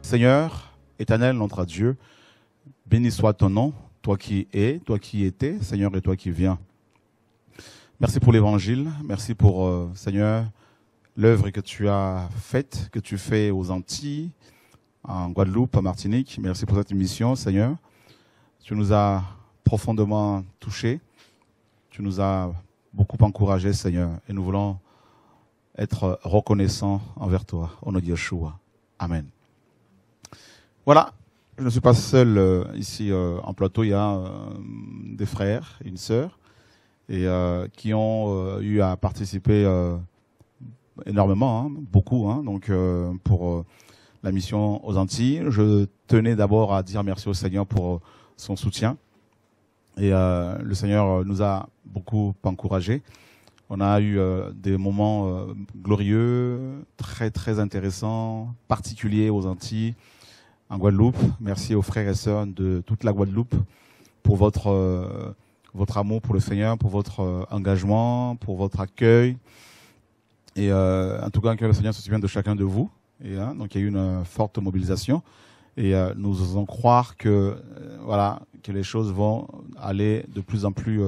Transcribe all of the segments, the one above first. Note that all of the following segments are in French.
Seigneur, éternel, notre Dieu, béni soit ton nom, toi qui es, toi qui étais, Seigneur, et toi qui viens. Merci pour l'évangile, merci pour, Seigneur, l'œuvre que tu as faite, que tu fais aux Antilles, en Guadeloupe, en Martinique. Merci pour cette émission, Seigneur. Tu nous as profondément touchés, tu nous as beaucoup encouragés, Seigneur, et nous voulons être reconnaissants envers toi, au nom de Yeshua. Amen. Voilà, je ne suis pas seul ici en plateau, il y a des frères et une sœur et, qui ont eu à participer énormément, hein, beaucoup, hein, donc pour la mission aux Antilles. Je tenais d'abord à dire merci au Seigneur pour son soutien. Et le Seigneur nous a beaucoup encouragés. On a eu des moments glorieux, très très intéressants, particuliers aux Antilles, en Guadeloupe. Merci aux frères et sœurs de toute la Guadeloupe pour votre amour pour le Seigneur, pour votre engagement, pour votre accueil. Et en tout cas, que le Seigneur se souvienne de chacun de vous. Et donc il y a eu une forte mobilisation. Et nous osons croire que voilà, que les choses vont aller de plus en plus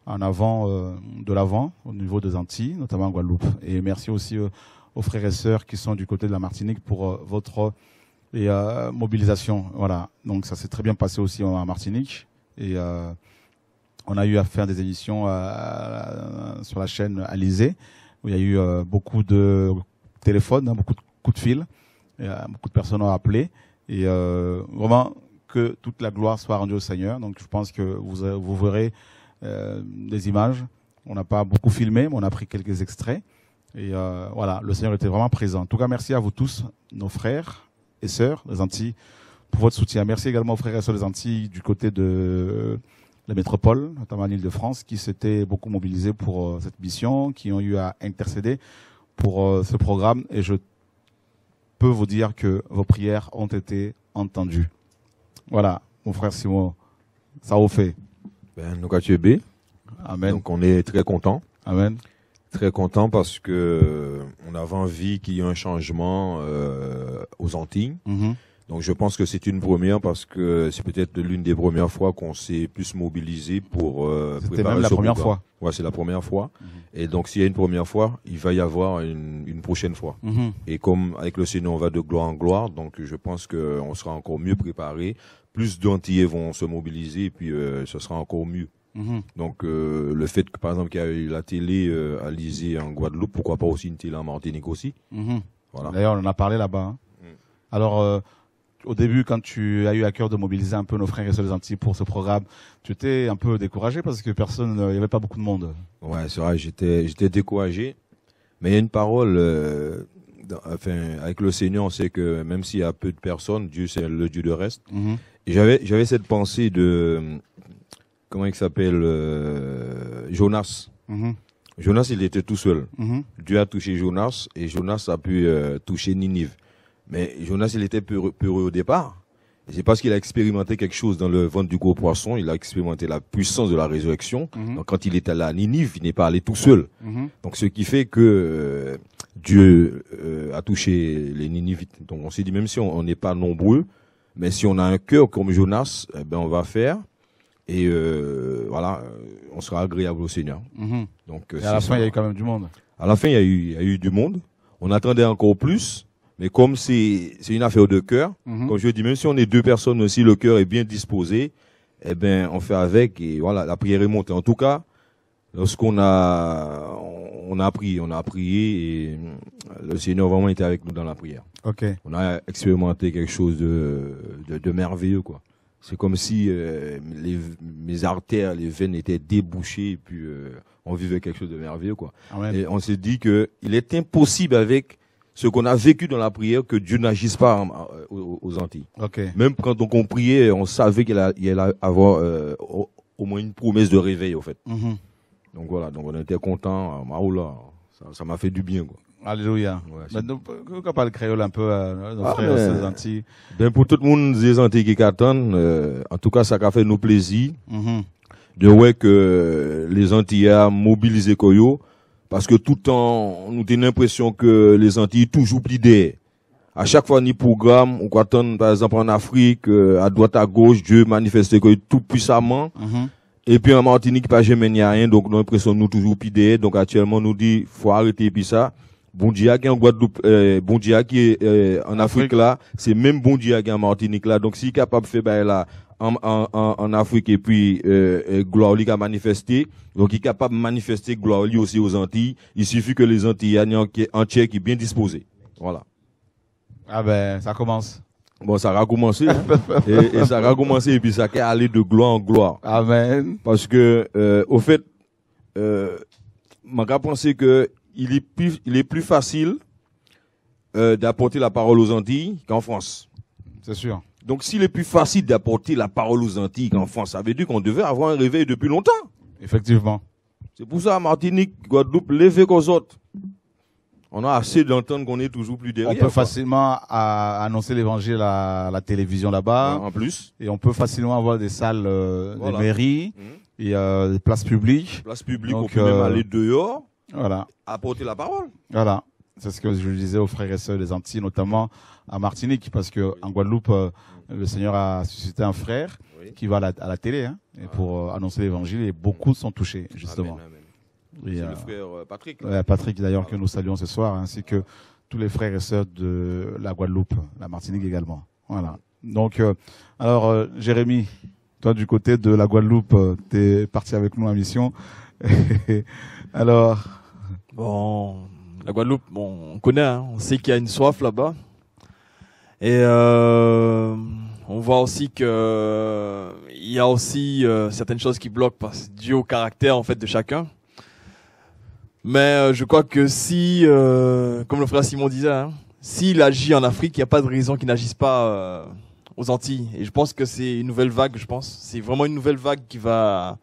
en avant, de l'avant au niveau des Antilles, notamment en Guadeloupe. Et merci aussi aux frères et sœurs qui sont du côté de la Martinique pour votre mobilisation. Voilà. Donc ça s'est très bien passé aussi en Martinique. Et on a eu à faire des émissions sur la chaîne Alizé, où il y a eu beaucoup de téléphones, hein, beaucoup de coups de fil. Beaucoup de personnes ont appelé. Et vraiment que toute la gloire soit rendue au Seigneur. Donc je pense que vous verrez des images. On n'a pas beaucoup filmé, mais on a pris quelques extraits. Et voilà, le Seigneur était vraiment présent. En tout cas, merci à vous tous, nos frères et sœurs des Antilles, pour votre soutien. Merci également aux frères et sœurs des Antilles du côté de la métropole, notamment l'Île-de-France, qui s'étaient beaucoup mobilisés pour cette mission, qui ont eu à intercéder pour ce programme. Et je peux vous dire que vos prières ont été entendues. Voilà, mon frère Simon, ça vous fait. Ben, nous, tu es bé. Amen. Donc, on est très content. Amen. Très content parce que on avait envie qu'il y ait un changement aux Antilles. Mm-hmm. Donc, je pense que c'est une première parce que c'est peut-être l'une des premières fois qu'on s'est plus mobilisé pour C'était même la première fois. Ouais, c'est la première fois. Mm-hmm. Et donc, s'il y a une première fois, il va y avoir une prochaine fois. Mm-hmm. Et comme avec le Seigneur, on va de gloire en gloire, donc je pense qu'on sera encore mieux préparé. Plus d'Antillais vont se mobiliser et puis ce sera encore mieux. Mm-hmm. Donc le fait que, par exemple, qu'il y a eu la télé à Alizé en Guadeloupe, pourquoi pas aussi une télé en Martinique aussi. Mm-hmm. Voilà. D'ailleurs, on en a parlé là-bas. Hein. Alors, au début, quand tu as eu à cœur de mobiliser un peu nos frères et sœurs des Antilles pour ce programme, tu étais un peu découragé parce que il n'y avait pas beaucoup de monde. Ouais, c'est vrai, j'étais découragé. Mais il y a une parole, avec le Seigneur, on sait que même s'il y a peu de personnes, Dieu c'est le Dieu de reste. Mm-hmm. Et j'avais cette pensée de, comment il s'appelle, Jonas. Mm-hmm. Jonas, il était tout seul. Mm-hmm. Dieu a touché Jonas et Jonas a pu toucher Ninive. Mais Jonas, il était peureux au départ. Et c'est parce qu'il a expérimenté quelque chose dans le ventre du gros poisson. Il a expérimenté la puissance de la résurrection. Mm-hmm. Donc quand il est allé à Ninive, il n'est pas allé tout seul. Mm-hmm. Donc ce qui fait que Dieu a touché les Ninivites. Donc on s'est dit, même si on n'est pas nombreux, mais si on a un cœur comme Jonas, eh ben on va faire. Et voilà, on sera agréable au Seigneur. Mm-hmm. Donc, et à la fin, il y a eu quand même du monde. À la fin, il y a eu du monde. On attendait encore plus. Mais comme c'est une affaire de cœur, Mm-hmm. comme je dis, même si on est deux personnes aussi, le cœur est bien disposé, eh ben, on fait avec et voilà, la prière est montée. En tout cas, lorsqu'on a prié et le Seigneur vraiment était avec nous dans la prière. Ok. On a expérimenté quelque chose de merveilleux, quoi. C'est comme si mes artères, les veines étaient débouchées et puis on vivait quelque chose de merveilleux, quoi. Amen. Et on s'est dit que il est impossible avec ce qu'on a vécu dans la prière que Dieu n'agisse pas aux Antilles. Ok. Même quand on priait, on savait qu'il allait avoir au moins une promesse de réveil, au fait. Mm-hmm. Donc voilà, donc on était contents. Ça m'a fait du bien, quoi. Alléluia. Ouais, on parle créole un peu à nos frères des Antilles. Ben pour tout le monde des Antilles qui attendent, en tout cas, ça a fait nous plaisir Mm-hmm. de voir que les Antillais ont mobilisé Koyo, parce que tout le temps, on a l'impression que les Antilles toujours plus derrière. à chaque fois, ni programme, on attend, par exemple, en Afrique, à droite, à gauche, Dieu manifeste tout puissamment. Et puis, en Martinique, pas jamais n'y a rien, donc, nous l'impression nous toujours pidés. Donc, actuellement, nous dit, faut arrêter, puis ça. Bondia qui est en Guadeloupe, Bondia qui est en Afrique là, c'est même Bondia qui est en Martinique là. Donc, s'il est capable de faire, ben, là, en Afrique, et puis, gloire lui a manifesté. Donc, il est capable de manifester gloire lui aussi aux Antilles. Il suffit que les Antilles aient entier qui est bien disposé. Voilà. Ah ben, ça commence. Bon, ça va commencer, hein. et ça va commencer, et puis ça va aller de gloire en gloire. Amen. Parce que, au fait, m'a pensé que il est plus facile, d'apporter la parole aux Antilles qu'en France. C'est sûr. Donc, s'il est plus facile d'apporter la parole aux Antilles qu'en France, ça veut dire qu'on devait avoir un réveil depuis longtemps. Effectivement. C'est pour ça, Martinique, Guadeloupe, levez qu'aux autres. On a assez d'entendre qu'on est toujours plus derrière. On peut facilement annoncer l'évangile à la télévision là-bas. En plus. Et on peut facilement avoir des salles, Voilà. des mairies, et des places publiques. Place publique, Donc, on peut même aller dehors, Voilà. apporter la parole. Voilà. C'est ce que je disais aux frères et sœurs des Antilles, notamment à Martinique, parce que en Guadeloupe, le Seigneur a suscité un frère qui va à la télé, hein, et pour annoncer l'évangile, et beaucoup sont touchés, justement. Amen, amen. Et, C'est le frère Patrick. Patrick d'ailleurs que nous saluons ce soir, ainsi que tous les frères et sœurs de la Guadeloupe, la Martinique également. Voilà. Donc, alors Jérémy, toi du côté de la Guadeloupe, t'es parti avec nous en mission. Alors, bon, la Guadeloupe, bon, on connaît, hein, on sait qu'il y a une soif là-bas, et on voit aussi que il y a aussi certaines choses qui bloquent, dû au caractère en fait de chacun. Mais je crois que si, comme le frère Simon disait, hein, s'il agit en Afrique, il n'y a pas de raison qu'il n'agisse pas aux Antilles. Et je pense que c'est une nouvelle vague, je pense. C'est vraiment une nouvelle vague qui va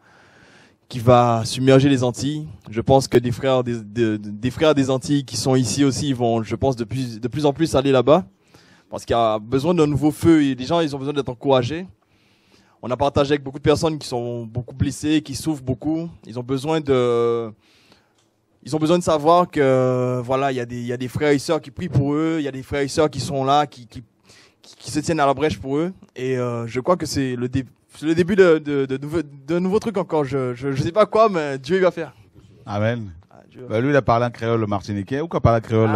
submerger les Antilles. Je pense que des frères des Antilles qui sont ici aussi vont, je pense, de plus en plus aller là-bas. Parce qu'il y a besoin d'un nouveau feu et les gens, ils ont besoin d'être encouragés. On a partagé avec beaucoup de personnes qui sont beaucoup blessées, qui souffrent beaucoup. Ils ont besoin de savoir que voilà, il y a des frères et sœurs qui prient pour eux, il y a des frères et sœurs qui sont là, qui se tiennent à la brèche pour eux. Et je crois que c'est le début de nouveaux trucs encore. Je sais pas quoi, mais Dieu il va faire. Amen. Bah, lui, il a parlé en créole martiniquais ou quoi parle en créole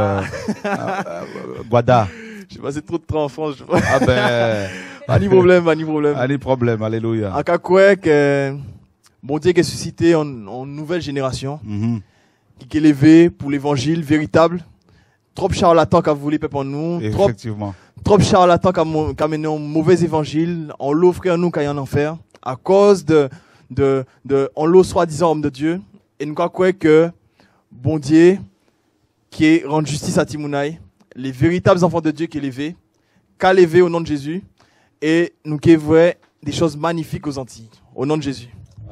Guada. J'ai passé trop de temps en France. Ah ben. Pas ni problème. Pas problème, alléluia. En cas que bon Dieu qui est suscité en nouvelle génération. Qui est élevé pour l'évangile véritable. Trop charlatan qu'a voulu peuple en nous. Effectivement. Trop charlatan qu'a mené un mauvais évangile. On l'offre à nous qu'il y a en enfer. À cause on l'offre soi-disant homme de Dieu. Et nous croyons que bon Dieu, qui est rendre justice à Timounaï, les véritables enfants de Dieu qui est élevé, qu'a levé au nom de Jésus. Et nous qui voyons des choses magnifiques aux Antilles. Au nom de Jésus.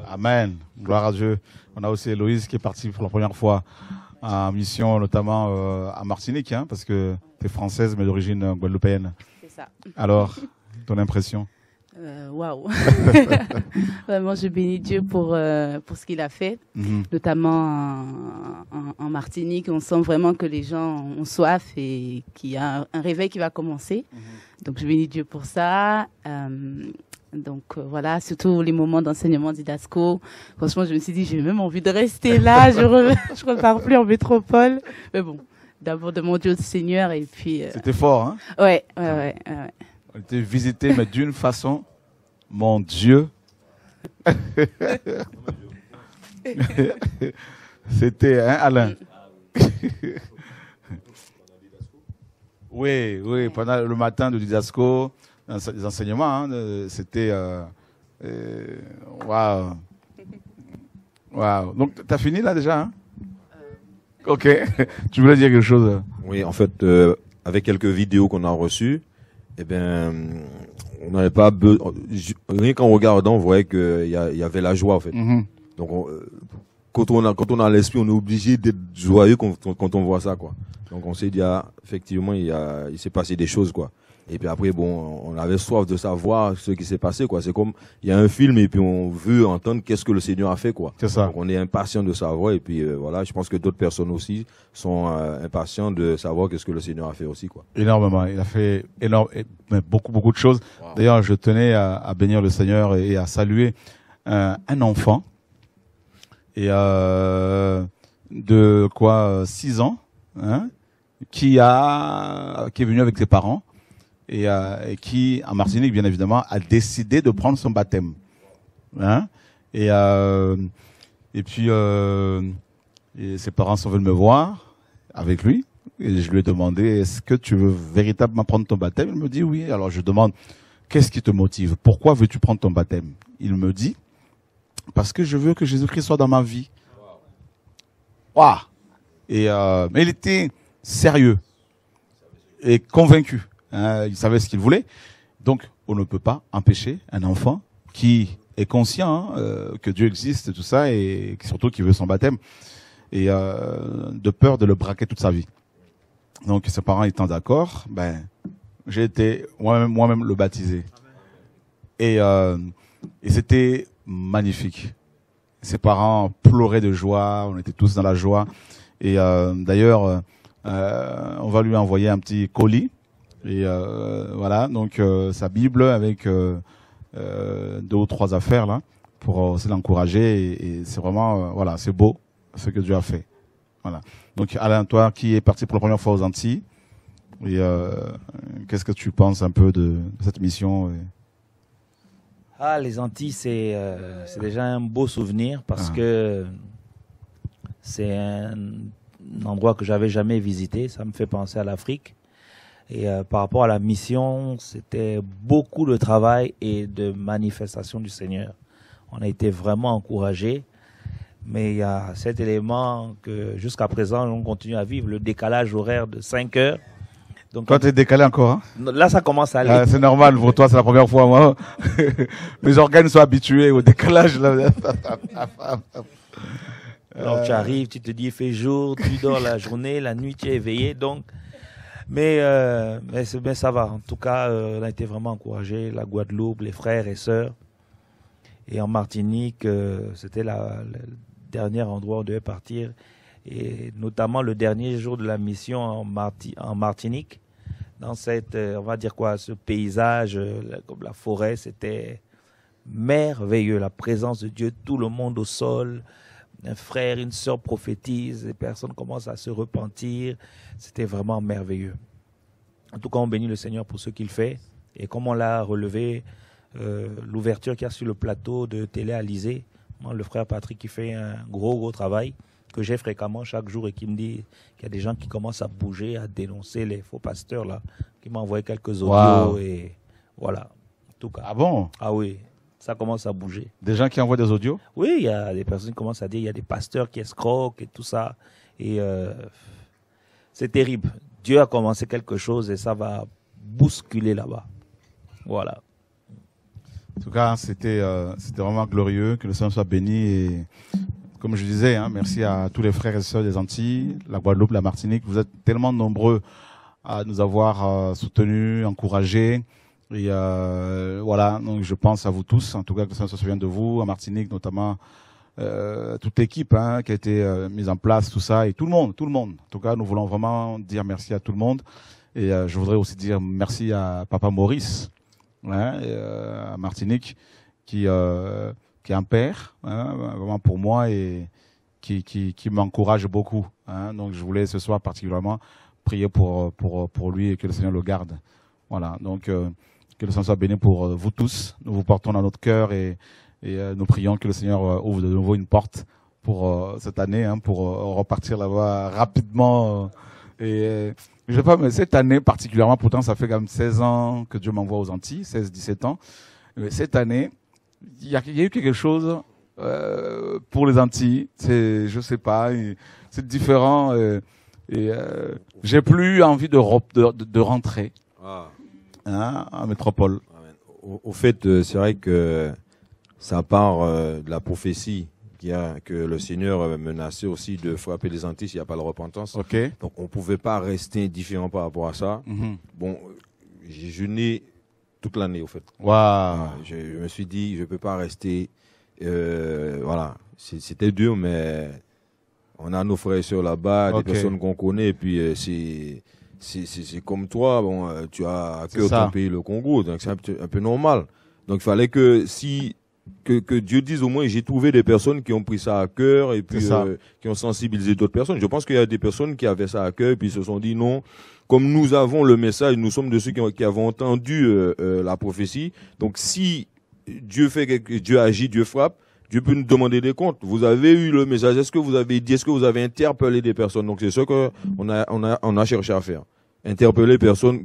Amen. Gloire à Dieu. On a aussi Héloïse qui est partie pour la première fois en mission, notamment à Martinique, hein, parce que tu es française mais d'origine guadeloupéenne. C'est ça. Alors, ton impression? Waouh. Vraiment, je bénis Dieu pour ce qu'il a fait, notamment en Martinique. On sent vraiment que les gens ont soif et qu'il y a un réveil qui va commencer. Donc, je bénis Dieu pour ça. Donc voilà, surtout les moments d'enseignement d'Idasco. Franchement, je me suis dit, j'ai même envie de rester là. Je repars plus en métropole. Mais bon, d'abord demander au Seigneur et puis. C'était fort, hein? Ouais. On était visité, mais d'une façon, mon Dieu. C'était, hein, Alain? Oui, pendant le matin de Didasco, les enseignements, hein, c'était waouh. Donc, tu as fini là déjà, hein? Ok. Tu voulais dire quelque chose? Oui, en fait, avec quelques vidéos qu'on a reçues, eh ben, on n'avait pas rien qu'en regardant, on voyait qu'il y avait la joie, en fait. Donc, quand on a l'esprit, on est obligé d'être joyeux quand on voit ça, quoi. Donc on s'est dit, effectivement, il s'est passé des choses, quoi. Et puis après, bon, on avait soif de savoir ce qui s'est passé, quoi. C'est comme, il y a un film et puis on veut entendre qu'est-ce que le Seigneur a fait, quoi. C'est ça. Donc on est impatient de savoir et puis voilà, je pense que d'autres personnes aussi sont impatients de savoir qu'est-ce que le Seigneur a fait aussi, quoi. Énormément. Il a fait beaucoup de choses. Wow. D'ailleurs, je tenais à bénir le Seigneur et à saluer un enfant et de 6 ans, hein, qui est venu avec ses parents. Et qui, en Martinique, bien évidemment, a décidé de prendre son baptême. Hein? Et puis, et ses parents sont venus me voir avec lui. Et je lui ai demandé, est-ce que tu veux véritablement prendre ton baptême? Il me dit oui. Alors je demande, qu'est-ce qui te motive? Pourquoi veux-tu prendre ton baptême? Il me dit, parce que je veux que Jésus-Christ soit dans ma vie. Waouh! Et mais il était sérieux et convaincu. Il savait ce qu'il voulait. Donc, on ne peut pas empêcher un enfant qui est conscient que Dieu existe et tout ça, et surtout qui veut son baptême, et de peur de le braquer toute sa vie. Donc, ses parents étant d'accord, j'ai été moi-même le baptiser. Et c'était magnifique. Ses parents pleuraient de joie, on était tous dans la joie. Et d'ailleurs, on va lui envoyer un petit colis. Et voilà, donc sa Bible avec 2 ou 3 affaires là pour aussi l'encourager, et c'est vraiment voilà, c'est beau ce que Dieu a fait. Voilà. Donc Alain, toi qui es parti pour la première fois aux Antilles, et qu'est-ce que tu penses un peu de cette mission? Les Antilles, c'est déjà un beau souvenir parce que c'est un endroit que j'avais jamais visité. Ça me fait penser à l'Afrique. Et par rapport à la mission, c'était beaucoup de travail et de manifestation du Seigneur. On a été vraiment encouragés. Mais il y a cet élément que jusqu'à présent, on continue à vivre, le décalage horaire de 5 heures. Donc, toi, tu es décalé encore, hein? Là, ça commence à aller. C'est normal, pour toi, c'est la première fois. Moi, mes organes sont habitués au décalage. Là. Alors, tu arrives, tu te dis, il fait jour, tu dors la journée, la nuit, tu es éveillé. Donc, mais ça va. En tout cas, on a été vraiment encouragés. La Guadeloupe, les frères et sœurs. Et en Martinique, c'était le dernier endroit où on devait partir. Et notamment le dernier jour de la mission en Martinique. Dans cette, on va dire quoi, ce paysage, comme la forêt, c'était merveilleux. La présence de Dieu, tout le monde au sol. Un frère, une sœur prophétise, les personnes commencent à se repentir. C'était vraiment merveilleux. En tout cas, on bénit le Seigneur pour ce qu'il fait. Et comme on l'a relevé, l'ouverture qu'il y a sur le plateau de Télé Alizé, moi, le frère Patrick qui fait un gros travail que j'ai fréquemment chaque jour et qui me dit qu'il y a des gens qui commencent à bouger, à dénoncer les faux pasteurs là, qui m'ont envoyé quelques audios et voilà. En tout cas. Ah bon? Ah oui. Ça commence à bouger. Des gens qui envoient des audios? Oui, il y a des personnes qui commencent à dire il y a des pasteurs qui escroquent et tout ça. Et c'est terrible. Dieu a commencé quelque chose et ça va bousculer là-bas. Voilà. En tout cas, c'était vraiment glorieux. Que le Seigneur soit béni. Et comme je disais, merci à tous les frères et sœurs des Antilles, la Guadeloupe, la Martinique. Vous êtes tellement nombreux à nous avoir soutenus, encouragés. Et voilà, donc je pense à vous tous, en tout cas que ça se souvient de vous, à Martinique notamment, toute l'équipe qui a été mise en place, tout ça, et tout le monde. En tout cas, nous voulons vraiment dire merci à tout le monde. Et je voudrais aussi dire merci à Papa Maurice, à Martinique, qui est un père, vraiment pour moi, et qui m'encourage beaucoup. Donc je voulais ce soir particulièrement prier pour lui et que le Seigneur le garde. Voilà, donc que le Seigneur soit béni pour vous tous. Nous vous portons dans notre cœur et nous prions que le Seigneur ouvre de nouveau une porte pour cette année, pour repartir là-bas rapidement. Et je sais pas, mais cette année particulièrement, pourtant ça fait quand même 16 ans que Dieu m'envoie aux Antilles, 16-17 ans. Mais cette année, il y a eu quelque chose pour les Antilles. Je sais pas, c'est différent. J'ai plus envie de rentrer. En métropole. Au fait, c'est vrai que ça part de la prophétie que le Seigneur menaçait aussi de frapper les Antilles s'il n'y a pas de repentance. Ok. Donc on ne pouvait pas rester indifférent par rapport à ça. Bon, j'ai jeûné toute l'année, au fait. Waouh. Je me suis dit, je ne peux pas rester. Voilà, c'était dur, mais on a nos frères et sœurs là-bas, des personnes qu'on connaît, et puis c'est comme toi, bon, tu as à cœur ton pays, le Congo, donc c'est un peu normal. Donc il fallait que Dieu dise au moins, j'ai trouvé des personnes qui ont pris ça à cœur et puis qui ont sensibilisé d'autres personnes. Je pense qu'il y a des personnes qui avaient ça à cœur et puis se sont dit non, comme nous avons le message, nous sommes de ceux qui avons entendu la prophétie. Donc si Dieu agit, Dieu frappe, Dieu peut nous demander des comptes. Vous avez eu le message, est-ce que vous avez dit, est-ce que vous avez interpellé des personnes? Donc c'est ce qu'on a cherché à faire. Interpeller les personnes,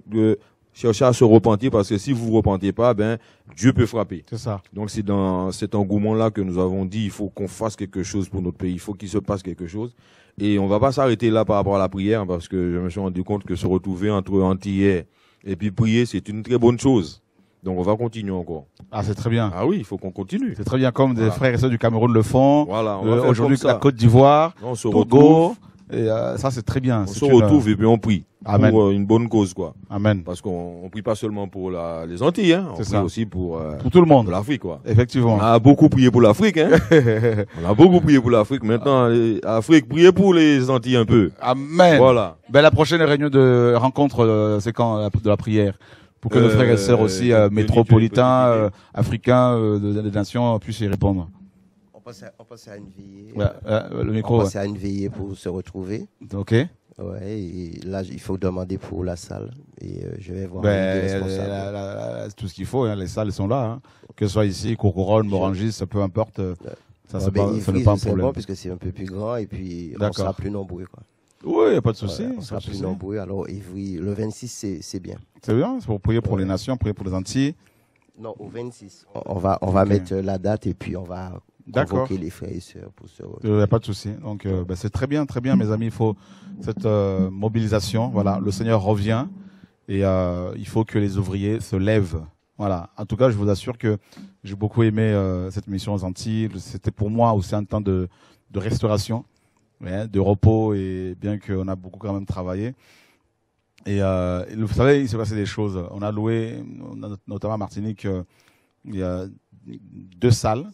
chercher à se repentir, parce que si vous vous repentez pas, ben, Dieu peut frapper. C'est ça. Donc c'est dans cet engouement-là que nous avons dit, il faut qu'on fasse quelque chose pour notre pays, il faut qu'il se passe quelque chose. Et on va pas s'arrêter là par rapport à la prière, parce que je me suis rendu compte que se retrouver entre Antillais et puis prier, c'est une très bonne chose. Donc on va continuer encore. Ah, c'est très bien. Ah oui, il faut qu'on continue. C'est très bien, comme des frères et sœurs du Cameroun le font. Voilà, aujourd'hui la Côte d'Ivoire, Togo. Et ça, c'est très bien. On se retrouve et puis on prie. Amen. Pour une bonne cause, quoi. Amen. Parce qu'on prie pas seulement pour les Antilles, hein. On prie aussi pour tout le monde. Pour l'Afrique, quoi. Effectivement. On a beaucoup prié pour l'Afrique, hein. On a beaucoup prié pour l'Afrique. Maintenant, l'Afrique, priez pour les Antilles un peu. Amen. Voilà. Ben, la prochaine réunion de rencontre, c'est quand de la prière? Pour que nos frères et sœurs aussi métropolitains, africains, des nations puissent y répondre. On passe à une veillée. Le micro. On passe à une veillée pour se retrouver. Ok. Ouais, et là, il faut demander pour la salle. Et je vais voir les responsables. tout ce qu'il faut, hein, les salles sont là. Hein. Que ce soit ici, Cocoron, Morangis, ça peu importe. Ça n'est pas un problème. Bon, puisque c'est un peu plus grand et puis on sera plus nombreux, quoi. Oui, il n'y a pas de souci. On sera plus nombreux. Alors, Ivry, le 26, c'est bien. C'est bien, c'est pour prier pour les nations, prier pour les Antilles. Non, au 26. On va mettre la date et puis on va convoquer les frères et sœurs pour se retrouver. Il n'y a pas de souci. Donc, c'est très bien, mes amis. Il faut cette mobilisation. Voilà, le Seigneur revient et il faut que les ouvriers se lèvent. Voilà. En tout cas, je vous assure que j'ai beaucoup aimé cette mission aux Antilles. C'était pour moi aussi un temps de restauration, de repos, et bien qu'on a beaucoup quand même travaillé. Et vous savez, il s'est passé des choses. On a loué, notamment à Martinique, il y a 2 salles.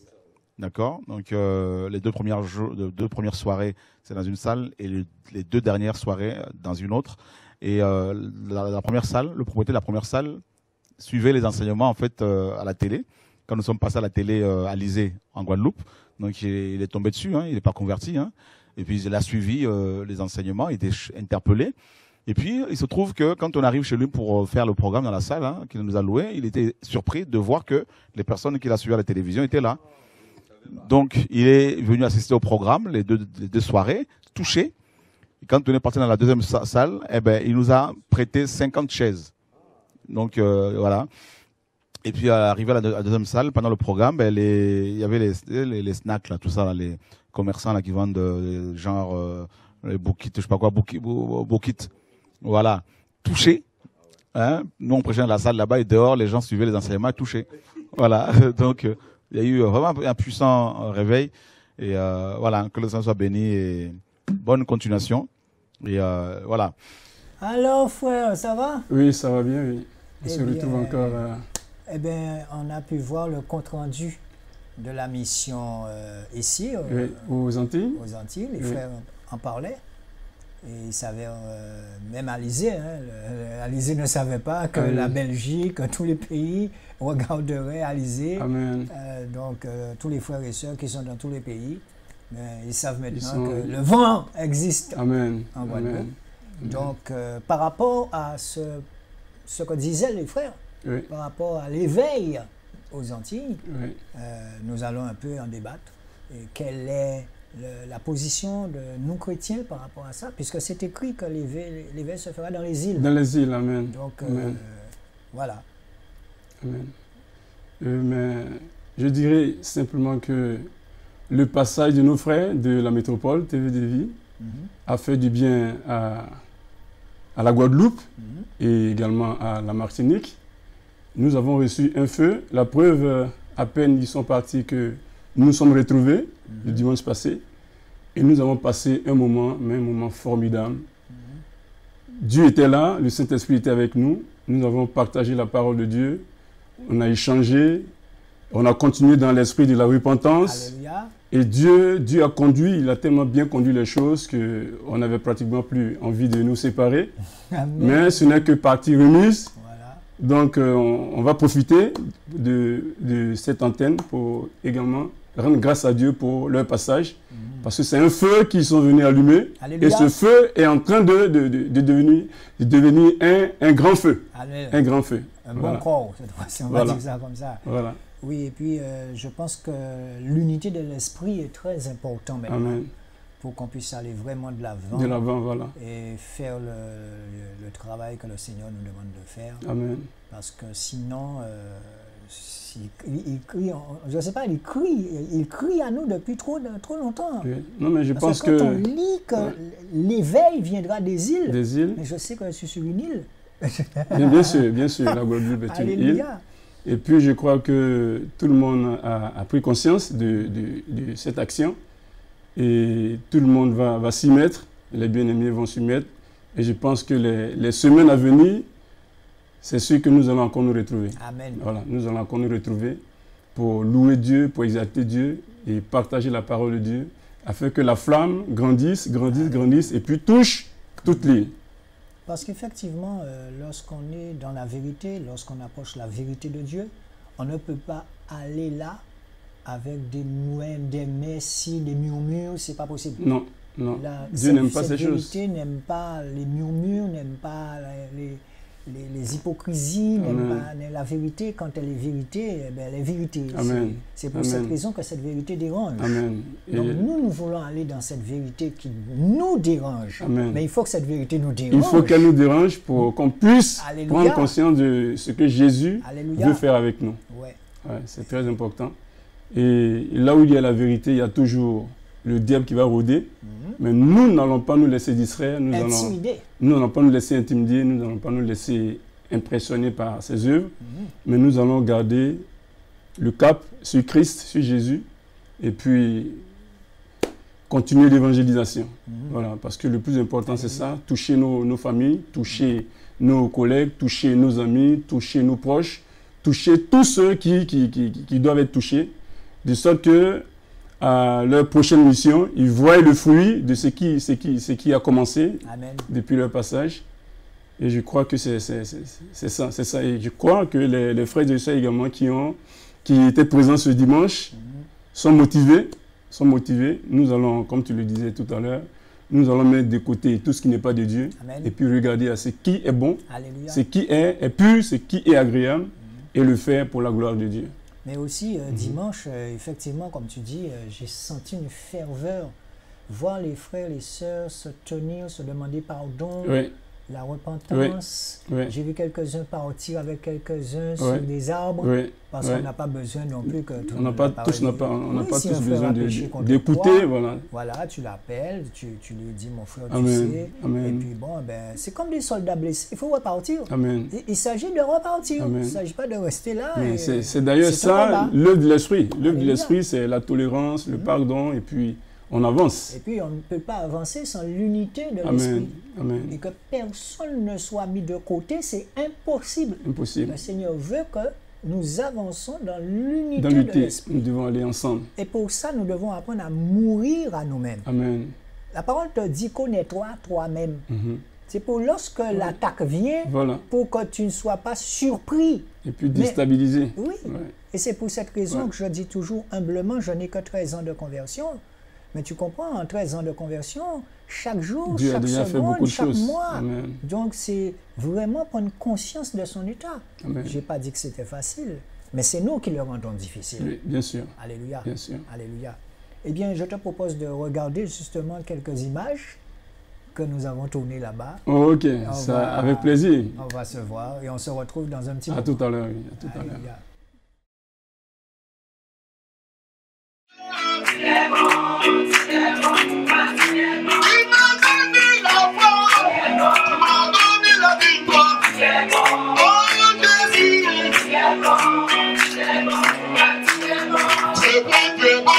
D'accord. Donc les deux premières soirées, c'est dans une salle, et les 2 dernières soirées dans une autre. Et la première salle, le propriétaire de la première salle suivait les enseignements en fait à la télé. Quand nous sommes passés à la télé à Alizé en Guadeloupe, donc il est tombé dessus, hein, il n'est pas converti, hein. Et puis il a suivi les enseignements, il était interpellé. Et puis il se trouve que quand on arrive chez lui pour faire le programme dans la salle, hein, qu'il nous a loué, il était surpris de voir que les personnes qu'il a suivies à la télévision étaient là. Donc, il est venu assister au programme, les deux soirées, touché. Et quand on est parti dans la deuxième salle, il nous a prêté 50 chaises. Donc, voilà. Et puis, arrivé à la deuxième salle, pendant le programme, il y avait les snacks, là, tout ça, là, les commerçants là, qui vendent genre les bouquets, je sais pas quoi, bouquets. Voilà. Touché. Hein? Nous, on prêchait dans la salle là-bas et dehors, les gens suivaient les enseignements et touchés. Voilà. Donc, il y a eu vraiment un puissant réveil. Et voilà, que le Seigneur soit béni et bonne continuation. Et voilà. Alors, frère, ça va? Oui, ça va bien, oui. On se retrouve encore. Eh bien, on a pu voir le compte-rendu de la mission ici, aux Antilles. Aux Antilles, les frères en parlaient. Et ils savaient, même Alizé, hein, Alizé ne savait pas que la Belgique, que tous les pays regarderaient Alizé. Amen. Donc, tous les frères et sœurs qui sont dans tous les pays, ils savent maintenant que le vent existe en Guadeloupe. Donc, par rapport à ce que disaient les frères, par rapport à l'éveil aux Antilles, nous allons un peu en débattre. Et quelle est la position de nous chrétiens par rapport à ça, puisque c'est écrit que l'éveil se fera dans les îles. Dans les îles, amen. Donc, voilà. Amen. Mais je dirais simplement que le passage de nos frères de la métropole, TV de Vie, a fait du bien à la Guadeloupe et également à la Martinique. Nous avons reçu un feu. La preuve, à peine ils sont partis que nous nous sommes retrouvés le dimanche passé et nous avons passé un moment formidable. Dieu était là, le Saint-Esprit était avec nous, nous avons partagé la parole de Dieu, on a échangé, on a continué dans l'esprit de la repentance. Alléluia. Et Dieu a conduit, il a tellement bien conduit les choses qu'on n'avait pratiquement plus envie de nous séparer. Amen. Mais ce n'est que partie remise. Voilà. Donc on va profiter de cette antenne pour également rendre grâce à Dieu pour leur passage. Parce que c'est un feu qu'ils sont venus allumer. Alléluia. Et ce feu est en train de devenir un grand feu. Amen. Un grand feu. Un Voilà. bon corps, cette fois-ci, on Voilà. va dire ça comme ça. Voilà. Oui, et puis je pense que l'unité de l'esprit est très importante maintenant. Amen. Pour qu'on puisse aller vraiment de l'avant. De l'avant, voilà. Et faire le travail que le Seigneur nous demande de faire. Amen. Parce que sinon, il crie, je ne sais pas, il crie à nous depuis trop longtemps. Oui. Non, mais je pense que quand on lit que l'éveil viendra des îles, mais je sais que je suis sur une île. Bien sûr, la Guadeloupe est une île. Alléluia. Et puis je crois que tout le monde a pris conscience de cette action et tout le monde va s'y mettre, les bien-aimés vont s'y mettre et je pense que les semaines à venir, c'est sûr que nous allons encore nous retrouver. Amen. Voilà, nous allons encore nous retrouver pour louer Dieu, pour exalter Dieu et partager la parole de Dieu afin que la flamme grandisse et puis touche toute l'île. Parce qu'effectivement, lorsqu'on est dans la vérité, lorsqu'on approche la vérité de Dieu, on ne peut pas aller là avec des moines, des messies, des murmures, c'est pas possible. Non. Dieu n'aime pas ces choses. Cette vérité n'aime pas les murmures, n'aime pas les hypocrisies, n'aime pas la vérité. Quand elle est vérité, elle est vérité. C'est pour cette raison que cette vérité dérange. Amen. Donc nous voulons aller dans cette vérité qui nous dérange. Amen. Mais il faut que cette vérité nous dérange. Il faut qu'elle nous dérange pour qu'on puisse Alléluia. prendre conscience de ce que Jésus Alléluia. veut faire avec nous. Ouais. Ouais, c'est très important. Et là où il y a la vérité, il y a toujours le diable qui va rôder. Mais nous n'allons pas nous laisser distraire. Nous n'allons pas nous laisser intimider. Nous n'allons pas nous laisser impressionner par ses œuvres. Mais nous allons garder le cap sur Christ, sur Jésus. Et puis continuer l'évangélisation. Voilà, parce que le plus important, c'est ça. Toucher nos familles, toucher nos collègues, toucher nos amis, toucher nos proches, toucher tous ceux qui doivent être touchés. De sorte que à leur prochaine mission, ils voient le fruit de ce qui a commencé. Amen. Depuis leur passage. Et je crois que c'est ça. Et je crois que les frères et sœurs également qui étaient présents ce dimanche sont motivés. Nous allons, comme tu le disais tout à l'heure, nous allons mettre de côté tout ce qui n'est pas de Dieu. Amen. Et puis regarder à ce qui est bon, Alléluia. ce qui est pur, ce qui est agréable et le faire pour la gloire de Dieu. Mais aussi, dimanche, effectivement, comme tu dis, j'ai senti une ferveur. Voir les frères et les sœurs se tenir, se demander pardon, la repentance. J'ai vu quelques-uns partir avec quelques-uns sur des arbres, parce qu'on n'a pas besoin non plus que tout le monde. On n'a pas tous besoin d'écouter. Voilà, tu l'appelles, tu lui dis, mon frère, Amen. tu sais. Amen. Et puis bon, c'est comme des soldats blessés, il faut repartir. Amen. Il s'agit de repartir, Amen. il ne s'agit pas de rester là. C'est d'ailleurs ça, l'œuvre de l'esprit. L'œuvre de l'esprit, c'est la tolérance, le pardon, et puis on avance. Et puis on ne peut pas avancer sans l'unité de l'esprit. Amen. Et que personne ne soit mis de côté, c'est impossible. Le Seigneur veut que nous avançons dans l'unité de l'esprit. Nous devons aller ensemble. Et pour ça, nous devons apprendre à mourir à nous-mêmes. Amen. La parole te dit, connais-toi toi-même. C'est pour lorsque l'attaque vient, pour que tu ne sois pas surpris. Et puis déstabilisé. Oui. Et c'est pour cette raison que je dis toujours humblement, je n'ai que 13 ans de conversion. Mais tu comprends, en 13 ans de conversion, chaque jour, Dieu chaque seconde, chaque mois. Amen. Donc c'est vraiment prendre conscience de son état. Je n'ai pas dit que c'était facile, mais c'est nous qui le rendons difficile. Oui, bien sûr. Alléluia. Bien sûr. Alléluia. Eh bien, je te propose de regarder justement quelques images que nous avons tournées là-bas. Oh, ok, avec plaisir. On va se voir et on se retrouve dans un petit moment. À tout à l'heure, oui. À tout à l'heure. C'est bon.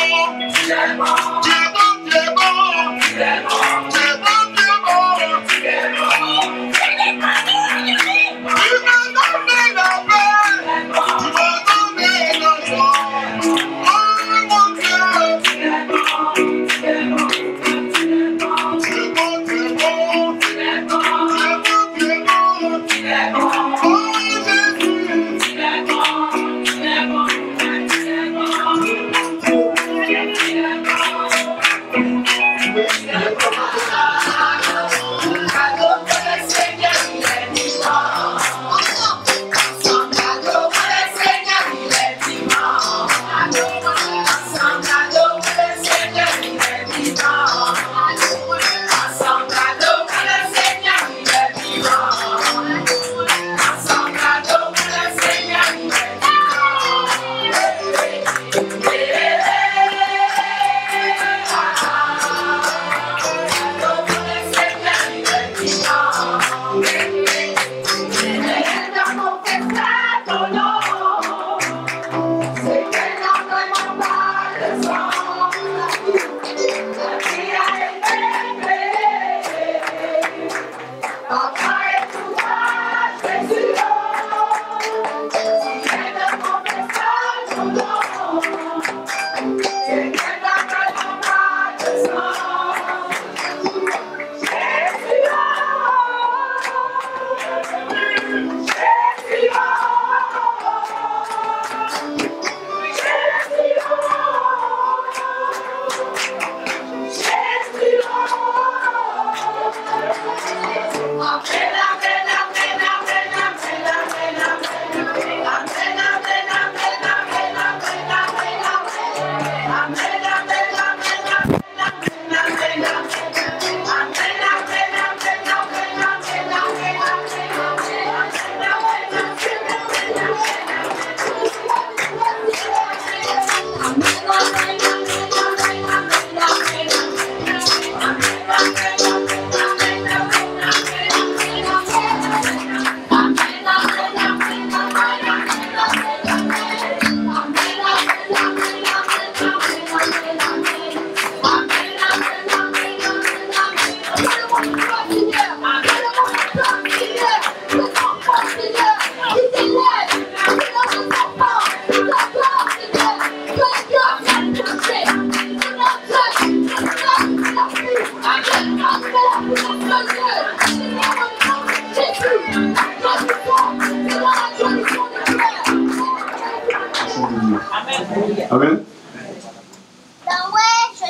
Amen.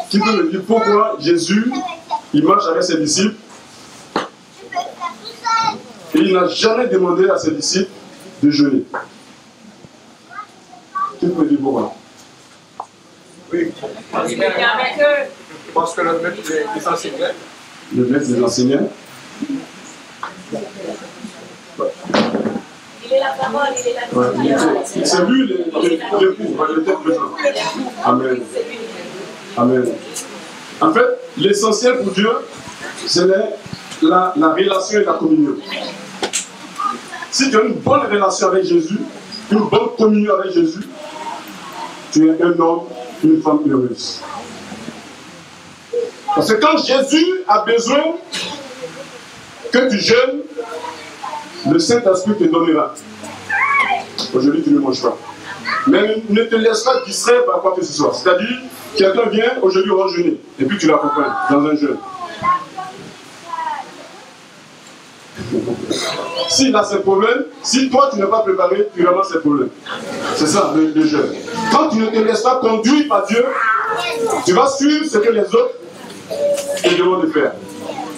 Qui peut me dire pourquoi Jésus, il marche avec ses disciples et il n'a jamais demandé à ses disciples de jeûner? Qui peut me dire pourquoi? Oui, parce que le maître les enseignait. Le maître les enseignait. Il est la parole, il est la parole. C'est lui le était présent. Amen. Amen. En fait, l'essentiel pour Dieu, c'est la relation et la communion. Si tu as une bonne relation avec Jésus, une bonne communion avec Jésus, tu es un homme, une femme heureuse. Parce que quand Jésus a besoin que tu jeûnes, le Saint-Esprit te donnera. Aujourd'hui, tu ne manges pas. Mais ne te laisse pas distraire par quoi que ce soit. C'est-à-dire, quelqu'un vient, aujourd'hui on va jeûner, et puis tu l'accompagnes dans un jeûne. S'il a ses problèmes, si toi tu n'es pas préparé, tu ramasses ses problèmes. C'est ça le jeûne. Quand tu ne te laisses pas conduire par Dieu, tu vas suivre ce que les autres te demandent de faire.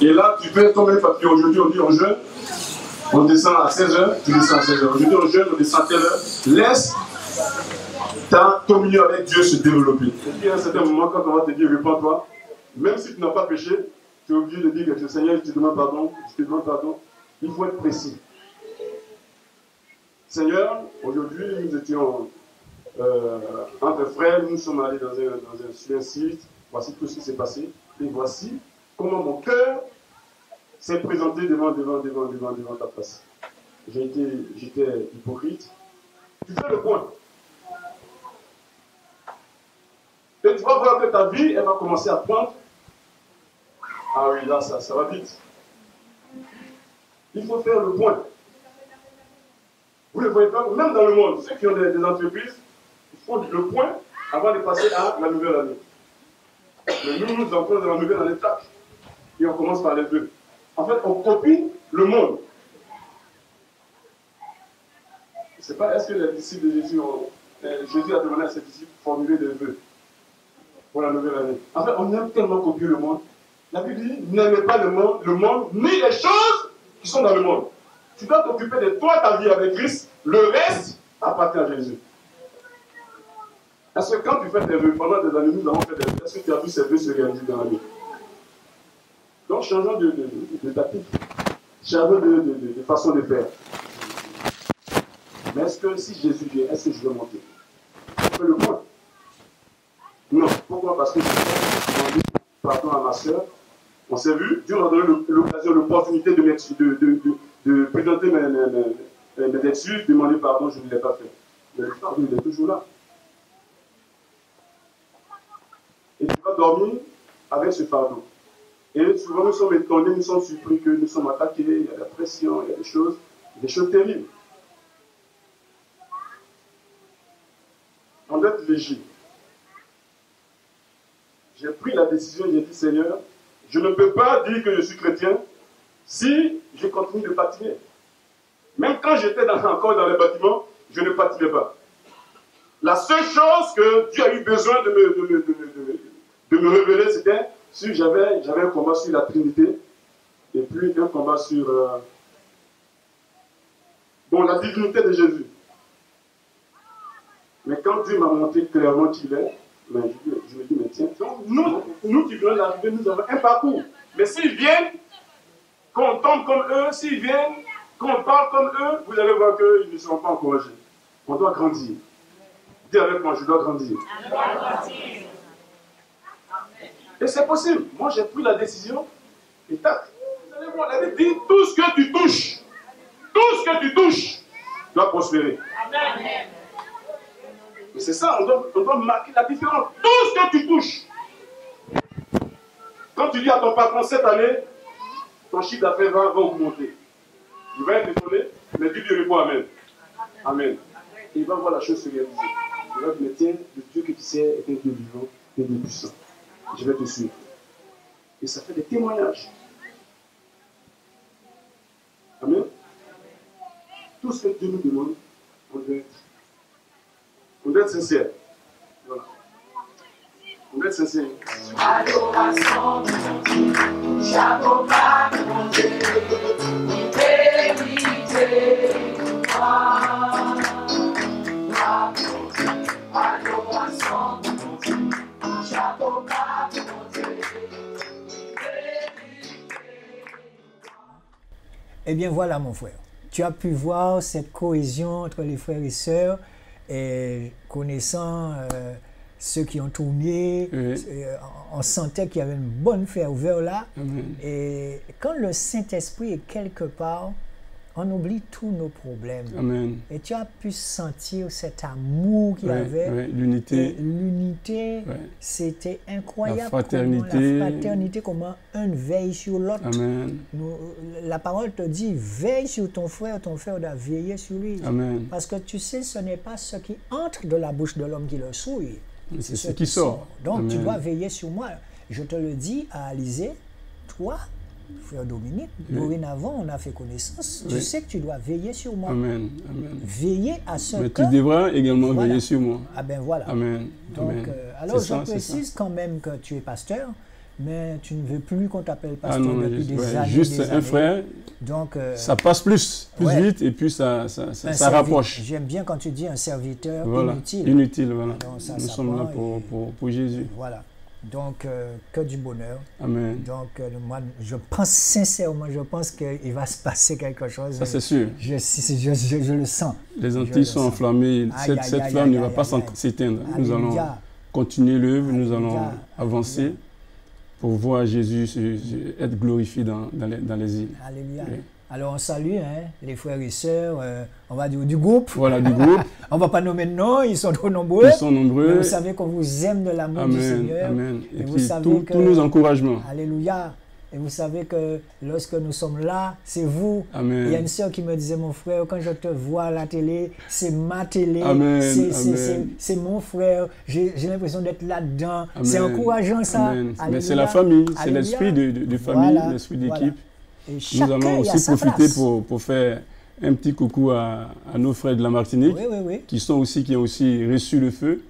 Et là, tu fais comme un papier. Aujourd'hui, on dit on jeûne, on descend à 16h, tu descends à 16h. Aujourd'hui, on jeûne, on descend à telle heure. Laisse ta communion avec Dieu se développer. Et puis à un certain moment, quand on va te dire répands-toi, même si tu n'as pas péché, tu es obligé de dire que Seigneur, je te demande pardon, je te demande pardon. Il faut être précis. Seigneur, aujourd'hui, nous étions entre frères, nous sommes allés sur un site, voici tout ce qui s'est passé, et voici comment mon cœur s'est présenté devant ta face. J'étais hypocrite. Tu fais le point. Et tu vas voir que ta vie, elle va commencer à prendre. Ah oui, là, ça va vite. Il faut faire le point. Vous ne le voyez pas, même dans le monde, ceux qui ont des entreprises, ils font le point avant de passer à la nouvelle année. Mais nous entrons dans la nouvelle année, tac, et on commence par les vœux. En fait, on copie le monde. Je ne sais pas, est-ce que les disciples de Jésus Jésus a demandé à ses disciples de formuler des vœux pour la nouvelle année. En fait, on aime tellement copier le monde. La Bible dit, n'aimez pas le monde, ni les choses qui sont dans le monde. Tu dois t'occuper de toi, ta vie avec Christ. Le reste appartient à Jésus. Est-ce que quand tu fais tes vœux, pendant des années, nous avons fait des vœux, est-ce que tu as vu ces vœux se réaliser dans la vie? Donc, changeons de tactique. Changeons de façon de faire. Mais est-ce que si Jésus vient, est-ce que je vais monter? Je fais le point. Non. Pourquoi? Parce que je vais demander pardon à ma soeur. On s'est vu, Dieu m'a donné l'occasion, l'opportunité de présenter mes excuses, demander pardon, je ne l'ai pas fait. Mais le pardon, il est toujours là. Et tu vas dormir avec ce fardeau. Et souvent, nous sommes étonnés, nous sommes surpris que nous sommes attaqués, il y a la pression, il y a des choses terribles. On doit être léger. J'ai pris la décision, j'ai dit, Seigneur, je ne peux pas dire que je suis chrétien si je continue de patiner. Même quand j'étais encore dans les bâtiments, je ne patinais pas. La seule chose que Dieu a eu besoin de me révéler, c'était si j'avais un combat sur la Trinité et puis un combat sur la divinité de Jésus. Mais quand Dieu m'a montré clairement qui il est, je me dis, mais tiens, nous qui venons d'arriver, nous avons un parcours. Mais s'ils viennent, qu'on tombe comme eux, s'ils viennent, qu'on parle comme eux, vous allez voir qu'ils ne seront pas encouragés. On doit grandir. Dis avec moi, je dois grandir. Et c'est possible. Moi, j'ai pris la décision, et tac. Vous allez voir, la Bible dit, tout ce que tu touches, doit prospérer. Amen. Mais c'est ça, on doit marquer la différence. Tout ce que tu touches. Quand tu dis à ton patron, cette année, ton chiffre d'affaires va augmenter. Il va être étonné, mais dis-lui réponds Amen. Amen. Et il va voir la chose se réaliser. Il va dire, mais tiens, le Dieu que tu sais est un Dieu vivant, un Dieu puissant. Je vais te suivre. Et ça fait des témoignages. Amen. Tout ce que Dieu nous demande, on doit être sincère. Voilà. être sincère. Adoration, mon Dieu, chapeau bas, mon Dieu, vérité, adoration, mon Dieu, chapeau bas, mon Dieu, Eh bien voilà mon frère, tu as pu voir cette cohésion entre les frères et sœurs et connaissant ceux qui ont tourné, on sentait qu'il y avait une bonne ferveur là. Et quand le Saint-Esprit est quelque part, on oublie tous nos problèmes. Amen. Et tu as pu sentir cet amour qu'il y avait. L'unité. L'unité, c'était incroyable. La fraternité. La fraternité, comment un veille sur l'autre. Amen. La parole te dit, veille sur ton frère doit veiller sur lui. Amen. Parce que tu sais, ce n'est pas ce qui entre de la bouche de l'homme qui le souille. C'est ce qui sort. Donc Amen. tu dois veiller sur moi. Je te le dis à Alizé, toi, frère Dominique, dorénavant, on a fait connaissance. Tu sais que tu dois veiller sur moi. Amen. Amen. Veiller à ce Mais que... tu devras également veiller sur moi. Ah ben voilà. Amen. Donc, Amen. alors je précise quand même que tu es pasteur, mais tu ne veux plus qu'on t'appelle pasteur depuis des années. Juste un frère, donc, ça passe plus vite et puis ça rapproche. J'aime bien quand tu dis un serviteur inutile. Inutile, voilà. Donc, ça, nous sommes là pour Jésus. Voilà. Donc, que du bonheur. Amen. Donc, moi, je pense sincèrement, qu'il va se passer quelque chose. Ça, c'est sûr. Je le sens. Les Antilles sont enflammées. Cette flamme ne va pas s'éteindre. Nous allons continuer l'œuvre, nous allons avancer pour voir Jésus être glorifié dans les îles. Alléluia. Oui. Alors, on salue les frères et sœurs, on va dire du groupe. Voilà, du groupe. On ne va pas nommer de nom, ils sont trop nombreux. Ils sont nombreux. Mais vous savez qu'on vous aime de l'amour du Seigneur. Amen. Et puis, vous savez tous nos encouragements. Alléluia. Et vous savez que lorsque nous sommes là, c'est vous. Amen. Il y a une sœur qui me disait, mon frère, quand je te vois à la télé, c'est ma télé. C'est mon frère. J'ai l'impression d'être là-dedans. C'est encourageant ça. Mais c'est la famille, c'est l'esprit de famille, l'esprit d'équipe. Nous allons aussi profiter pour faire un petit coucou à nos frères de la Martinique qui ont aussi reçu le feu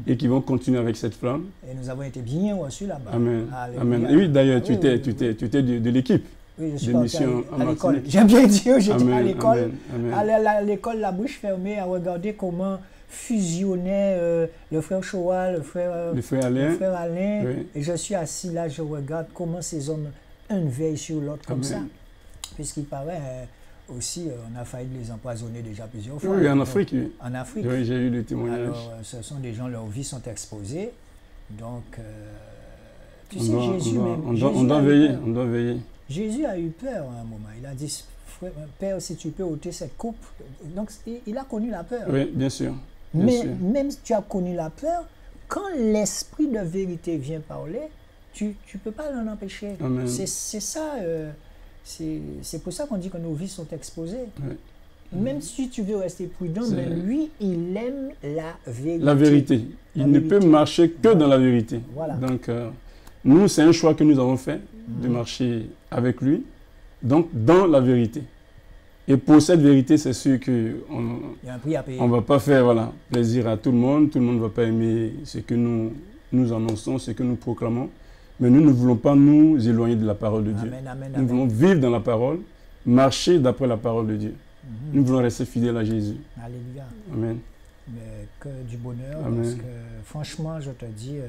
et qui vont continuer avec cette flamme. Et nous avons été bien reçus là-bas. Amen. Amen. Et oui, d'ailleurs, tu étais de l'équipe. Oui, je suis de mission à l'école. J'aime bien dire, j'étais à l'école. À l'école, la bouche fermée, à regarder comment fusionnait le frère Choa, le frère Alain. Oui. Et je suis assis là, je regarde comment ces hommes, un veille sur l'autre comme ça. Puisqu'il paraît... aussi, on a failli les empoisonner déjà plusieurs fois. Oui, en Afrique. Oui. En Afrique. Oui, j'ai eu le témoignage. Alors, ce sont des gens, leurs vies sont exposées. Donc, tu sais, Jésus même... On doit veiller. Jésus a eu peur à un moment. Il a dit, Père, si tu peux ôter cette coupe. Donc, il a connu la peur. Oui, bien sûr. Même si tu as connu la peur, quand l'esprit de vérité vient parler, tu ne peux pas l'en empêcher. C'est ça... c'est pour ça qu'on dit que nos vies sont exposées. Oui. Même si tu veux rester prudent, mais lui, il aime la vérité. La vérité. Il ne peut marcher que dans la vérité. Voilà. Donc, nous, c'est un choix que nous avons fait de marcher avec lui, donc dans la vérité. Et pour cette vérité, c'est sûr qu'on ne va pas faire plaisir à tout le monde ne va pas aimer ce que nous annonçons, ce que nous proclamons. Mais nous ne voulons pas nous éloigner de la parole de Dieu. Nous voulons vivre dans la parole, marcher d'après la parole de Dieu. Nous voulons rester fidèles à Jésus. Alléluia. Amen. Mais que du bonheur, Amen. parce que franchement, je te dis,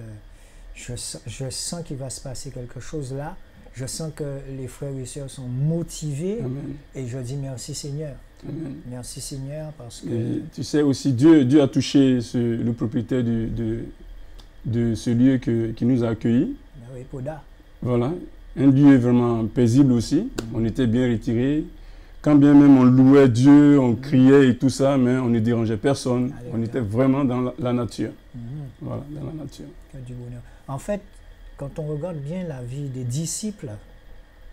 je sens qu'il va se passer quelque chose là. Je sens que les frères et sœurs sont motivés. Amen. Et je dis merci Seigneur. Amen. Merci Seigneur, parce que... Et tu sais aussi, Dieu a touché le propriétaire de ce lieu qui nous a accueillis. Oui, Poda. Voilà, un lieu vraiment paisible aussi. On était bien retirés. Quand bien même on louait Dieu, on criait et tout ça, mais on ne dérangeait personne. On était vraiment dans la nature. Voilà, dans la nature. Que du bonheur. En fait, quand on regarde bien la vie des disciples,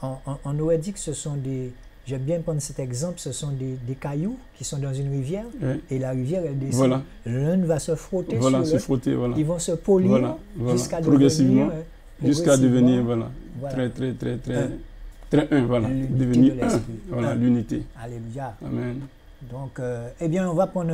on aurait dit que ce sont des... J'aime bien prendre cet exemple, ce sont des cailloux qui sont dans une rivière, et la rivière, elle descend. Voilà. L'un va se frotter sur l'autre. Ils vont se polir jusqu'à progressivement. Jusqu'à devenir, très un, devenir un, l'unité. Alléluia. Amen. Donc, eh bien, on va prendre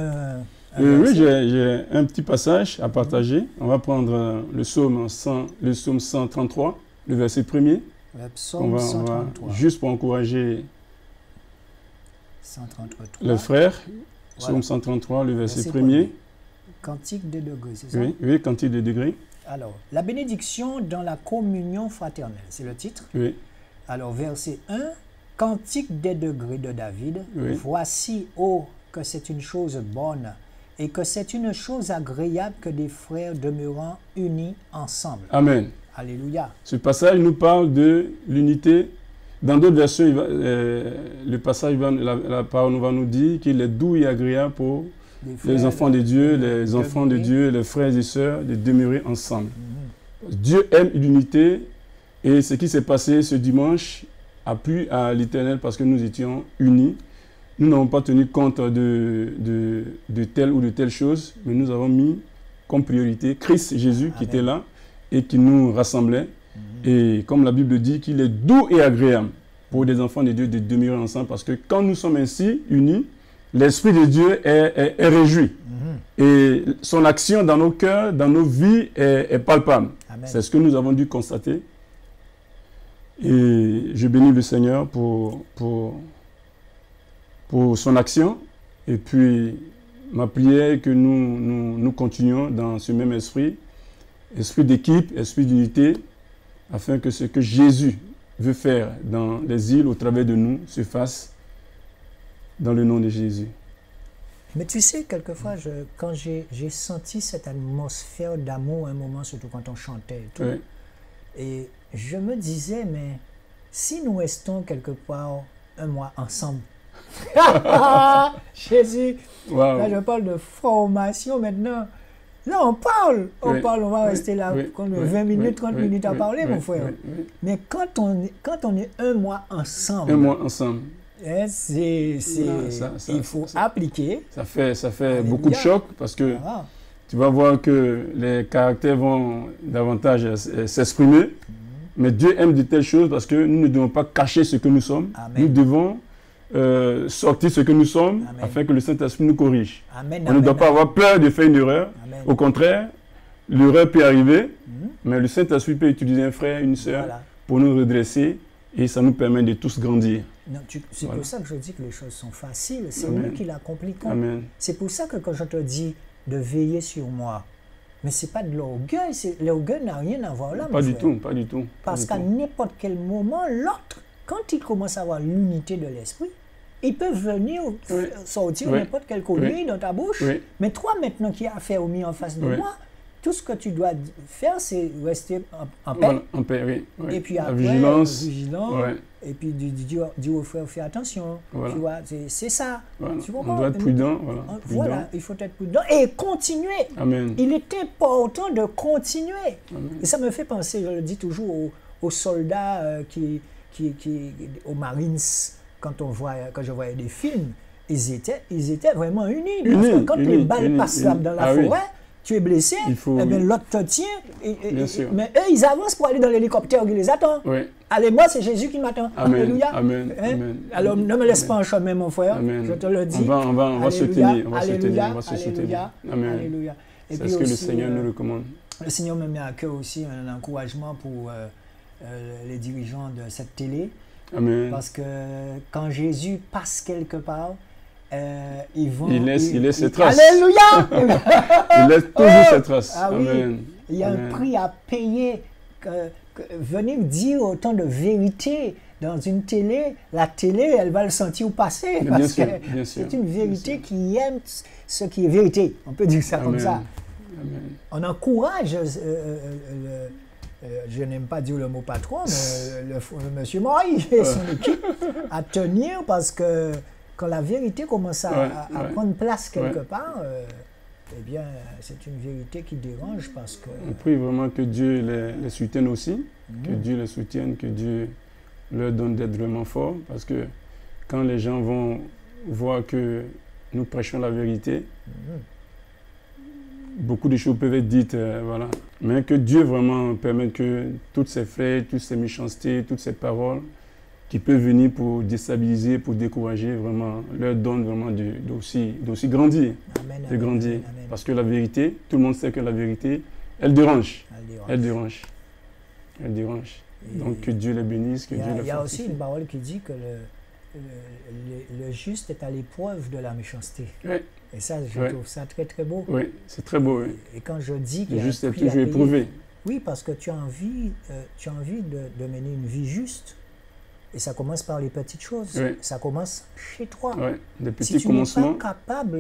oui, j'ai un petit passage à partager. On va prendre le psaume 133, le verset 1er. Le psaume 133. On va, juste pour encourager 133. le frère, psaume 133, le verset 1er. Cantique des degrés, c'est ça? Oui, oui, cantique des degrés. Alors, la bénédiction dans la communion fraternelle, c'est le titre. Oui. Alors, verset 1, Cantique des degrés de David. Oui. Voici, oh, que c'est une chose bonne et que c'est une chose agréable que des frères demeurant unis ensemble. Amen. Alléluia. Ce passage nous parle de l'unité. Dans d'autres versions, le passage, la parole va nous dire qu'il est doux et agréable pour les enfants de Dieu, les enfants de Dieu, les frères et sœurs, de demeurer ensemble. Dieu aime l'unité et ce qui s'est passé ce dimanche a plu à l'Éternel parce que nous étions unis. Nous n'avons pas tenu compte de telle ou de telle chose, mais nous avons mis comme priorité Christ Jésus qui était là et qui nous rassemblait. Et comme la Bible dit qu'il est doux et agréable pour des enfants de Dieu de demeurer ensemble parce que quand nous sommes ainsi unis, l'Esprit de Dieu est réjoui. Et son action dans nos cœurs, dans nos vies est palpable. C'est ce que nous avons dû constater. Et je bénis le Seigneur pour son action. Et puis, ma prière est que nous continuions dans ce même esprit d'équipe, esprit d'unité, afin que ce que Jésus veut faire dans les îles au travers de nous se fasse dans le nom de Jésus. Mais tu sais, quelquefois, quand j'ai senti cette atmosphère d'amour un moment, surtout quand on chantait et tout, et je me disais, mais si nous restons quelque part un mois ensemble, Jésus, là je parle de formation maintenant. Là on parle, on va rester là 20 minutes, 30 minutes à parler, mon frère. Mais quand on est un mois ensemble, il faut appliquer. Ça fait beaucoup de choc parce que tu vas voir que les caractères vont davantage s'exprimer. Mais Dieu aime de telles choses parce que nous ne devons pas cacher ce que nous sommes. Amen. Nous devons sortir ce que nous sommes afin que le Saint-Esprit nous corrige. On ne doit pas avoir peur de faire une erreur. Au contraire, l'erreur peut arriver, mais le Saint-Esprit peut utiliser un frère, une sœur pour nous redresser et ça nous permet de tous grandir. C'est pour ça que je dis que les choses sont faciles. C'est nous qui l'accomplissons. C'est pour ça que quand je te dis de veiller sur moi, mais ce n'est pas de l'orgueil. L'orgueil n'a rien à voir là. Pas du tout, pas du tout. Parce qu'à n'importe quel moment, l'autre, quand il commence à avoir l'unité de l'esprit, il peut venir sortir n'importe quelle connerie dans ta bouche. Mais toi, maintenant, qui as affaire au mis en face de moi, tout ce que tu dois faire, c'est rester en paix. Voilà, en paix, oui. Et puis après, vigilant. Et puis dire au frère, fais attention. Voilà. Tu vois, c'est ça. Voilà. Tu vois, on doit être prudent. Voilà, il faut être prudent et continuer. Amen. Il est important de continuer. Amen. Et ça me fait penser, je le dis toujours, aux soldats aux Marines, quand je voyais des films, ils étaient vraiment unis. Parce que quand les balles passent dans la forêt, tu es blessé, l'autre te tient, mais eux, ils avancent pour aller dans l'hélicoptère qui les attend. Allez, moi, c'est Jésus qui m'attend. Alléluia. Alors, ne me laisse pas en chemin, mon frère, je te le dis. On va se tenir, on va se soutenir. Alléluia. C'est ce que le Seigneur nous recommande. Le Seigneur me met à cœur aussi un encouragement pour les dirigeants de cette télé. Amen. Parce que quand Jésus passe quelque part, il laisse ses traces. Alléluia. Il laisse toujours ses traces. Amen. Oui. Il y a un prix à payer. Venir dire autant de vérité dans une télé, la télé, elle va le sentir passer. Parce que c'est une vérité qui aime ce qui est vérité. On peut dire ça comme ça. Amen. On encourage, je n'aime pas dire le mot patron, mais le monsieur Moïse et son équipe à tenir parce que quand la vérité commence à prendre place quelque part, eh bien, c'est une vérité qui dérange parce que... On prie vraiment que Dieu les soutienne aussi, que Dieu les soutienne, que Dieu leur donne d'être vraiment forts, parce que quand les gens vont voir que nous prêchons la vérité, beaucoup de choses peuvent être dites, voilà. Mais que Dieu vraiment permette que toutes ces faits, toutes ces méchancetés, toutes ces paroles qui peuvent venir pour déstabiliser, pour décourager, vraiment, leur donne vraiment d'aussi grandir. Amen, de grandir. Amen, amen. Parce que la vérité, tout le monde sait que la vérité, elle dérange. Elle dérange. Elle dérange. Donc que Dieu les bénisse, que Dieu les fortifie. Il y a aussi une parole qui dit que le juste est à l'épreuve de la méchanceté. Oui. Et ça, je trouve ça très très beau. Oui, c'est très beau. Oui. Et quand je dis que le juste est toujours éprouvé. Oui, parce que tu as envie de mener une vie juste. Et ça commence par les petites choses. Oui. Ça commence chez toi. Oui, des petits si commencements. tu n'es pas capable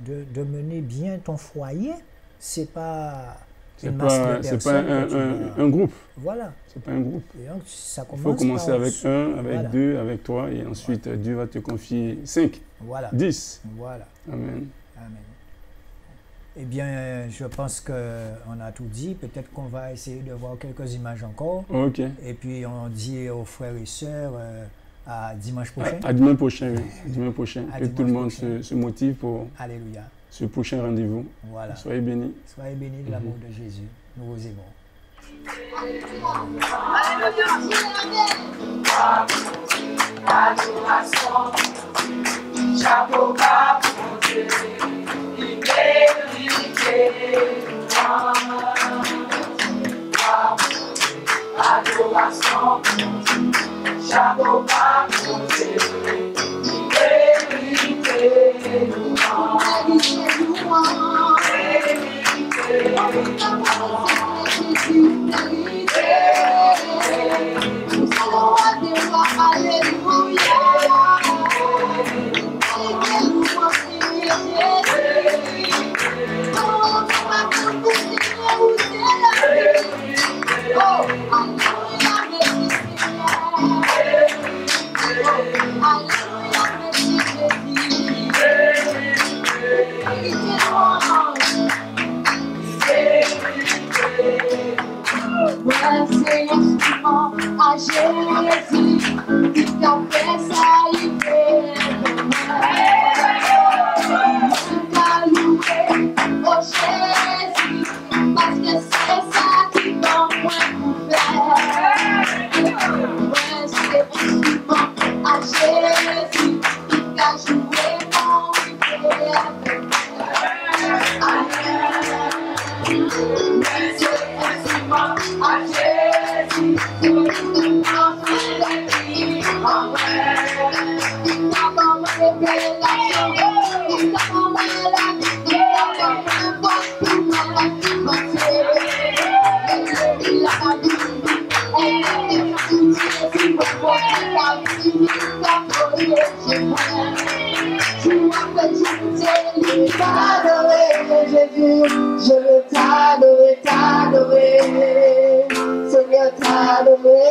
de mener bien ton foyer, c'est pas une masse de personnes. C'est pas un groupe. Voilà. C'est pas un groupe. Et donc, ça commence. Il faut commencer avec un, avec voilà. deux, avec trois, et ensuite Dieu va te confier 5, voilà. 10. Voilà. Amen. Amen. Eh bien, je pense qu'on a tout dit. Peut-être qu'on va essayer de voir quelques images encore. Ok. Et puis, on dit aux frères et sœurs à dimanche prochain. À dimanche prochain, oui. Dimanche prochain. À que dimanche tout le monde prochain. se motive pour Alléluia. ce prochain rendez-vous. Voilà. Soyez bénis. Soyez bénis de l'amour de Jésus. Nous vous aimons. Adoração, chapeau bas pour Dieu, il adoração, chapeau bas pour Dieu, C'est l'instrument à Jésus qui t'empêche à y t'as loué au Jésus parce que c'est ça qui t'envoie pour faire. C'est l'instrument à Jésus qui t'a joué mon frère. Je veux t'adorer, t'adorer, Seigneur, t'adorer.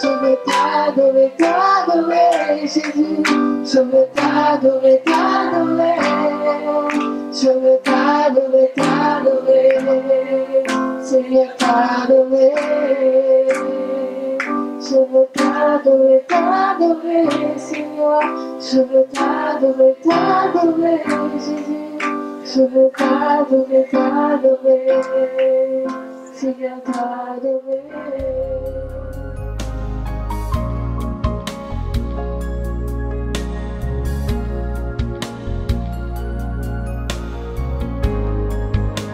Je veux t'adorer, t'adorer, Jésus. Je veux t'adorer, t'adorer. Je veux t'adorer, t'adorer, Seigneur, t'adorer. Je veux t'adorer, t'adorer, Seigneur. Je veux t'adorer, t'adorer, Jésus. Je veux t'adorer, t'adorer, Seigneur, t'adorer.